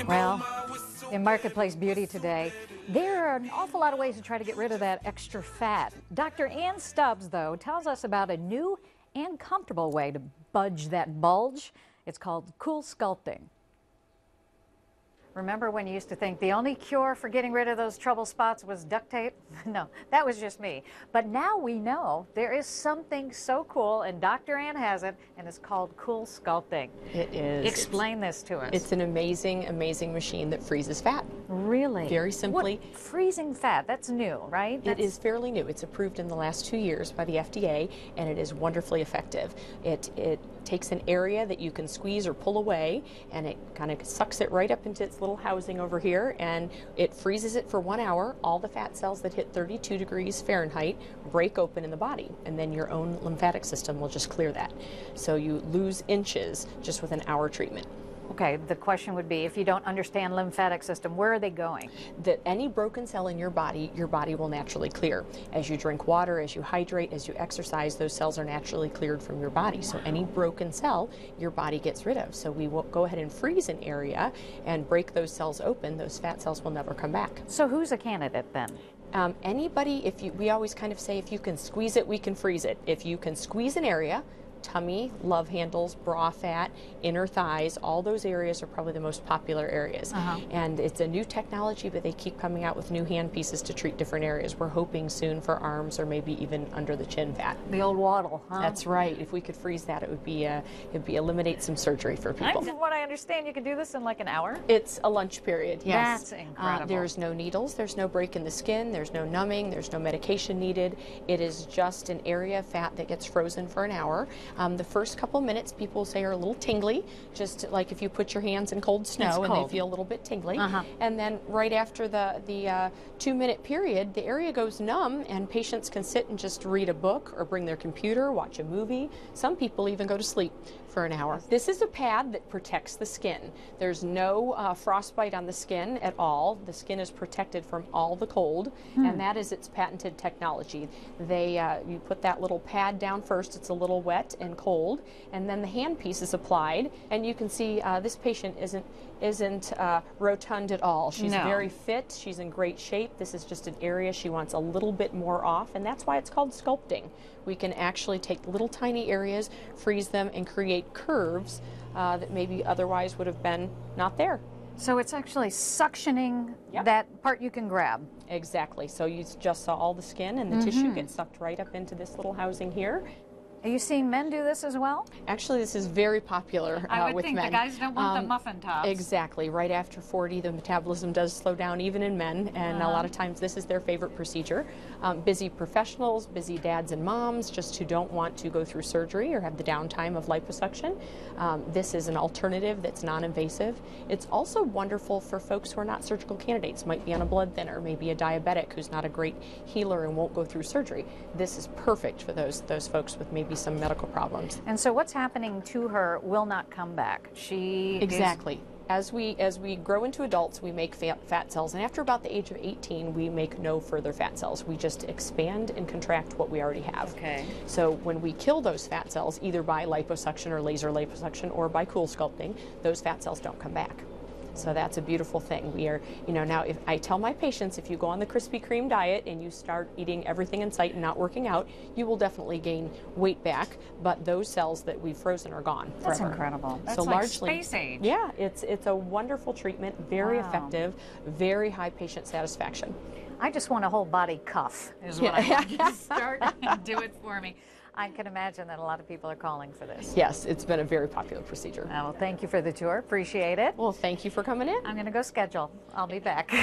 Well, in Marketplace Beauty today, there are an awful lot of ways to try to get rid of that extra fat. Dr. Ann Stubbs, though, tells us about a new and comfortable way to budge that bulge. It's called cool sculpting. Remember when you used to think the only cure for getting rid of those trouble spots was duct tape? No, that was just me. But now we know there is something so cool, and Dr. Ann has it, and it's called cool sculpting. It is. Explain this to us. It's an amazing, amazing machine that freezes fat. Really? Very simply. What? Freezing fat, that's new, right? It is fairly new. It's approved in the last 2 years by the FDA, and it is wonderfully effective. It takes an area that you can squeeze or pull away, and it kind of sucks it right up into its little housing over here, and it freezes it for 1 hour. All the fat cells that hit 32 degrees Fahrenheit break open in the body, and then your own lymphatic system will just clear that. So you lose inches just with an hour treatment. Okay, the question would be, if you don't understand lymphatic system, where are they going? That any broken cell in your body will naturally clear. As you drink water, as you hydrate, as you exercise, those cells are naturally cleared from your body. So any broken cell, your body gets rid of. So we will go ahead and freeze an area and break those cells open. Those fat cells will never come back. So who's a candidate then? Anybody, we always kind of say, if you can squeeze it, we can freeze it. If you can squeeze an area, tummy, love handles, bra fat, inner thighs, all those areas are probably the most popular areas. And it's a new technology, but they keep coming out with new hand pieces to treat different areas. We're hoping soon for arms or maybe even under the chin fat. The old waddle, huh? That's right. If we could freeze that, it would be eliminate some surgery for people. From what I understand, you can do this in like an hour? It's a lunch period, yes. That's incredible. There's no needles, there's no break in the skin, there's no numbing, there's no medication needed. It is just an area of fat that gets frozen for an hour. The first couple minutes, people say, are a little tingly, just like if you put your hands in cold snow and they feel a little bit tingly. And then right after the 2-minute period, the area goes numb, and patients can sit and just read a book or bring their computer, watch a movie. Some people even go to sleep for an hour. This is a pad that protects the skin. There's no frostbite on the skin at all. The skin is protected from all the cold, and that is its patented technology. You put that little pad down first. It's a little wet and cold, and then the hand piece is applied, and you can see this patient isn't rotund at all. She's very fit. She's in great shape. This is just an area she wants a little bit more off, and that's why it's called sculpting. We can actually take little tiny areas, freeze them, and create curves that maybe otherwise would have been not there. So it's actually suctioning that part you can grab. Exactly. So you just saw all the skin and the tissue get sucked right up into this little housing here. Are you seeing men do this as well? Actually, this is very popular with men. I would think the guys don't want the muffin tops. Exactly. Right after 40, the metabolism does slow down even in men, and a lot of times this is their favorite procedure. Busy professionals, busy dads and moms, just who don't want to go through surgery or have the downtime of liposuction. This is an alternative that's non-invasive. It's also wonderful for folks who are not surgical candidates, might be on a blood thinner, maybe a diabetic who's not a great healer and won't go through surgery. This is perfect for those folks with maybe some medical problems. And so what's happening to her will not come back. Exactly. As we grow into adults, we make fat cells, and after about the age of 18, we make no further fat cells. We just expand and contract what we already have. Okay. So when we kill those fat cells, either by liposuction or laser liposuction or by cool sculpting, those fat cells don't come back. So that's a beautiful thing. We are, now if I tell my patients, if you go on the Krispy Kreme diet and you start eating everything in sight and not working out, you will definitely gain weight back, but those cells that we've frozen are gone forever. That's incredible. That's so like largely, space age. Yeah, it's a wonderful treatment, very effective, very high patient satisfaction. I just want a whole body cuff is what I want you to start and do it for me. I can imagine that a lot of people are calling for this. Yes, it's been a very popular procedure. Well, thank you for the tour. Appreciate it. Well, thank you for coming in. I'm going to go schedule. I'll be back.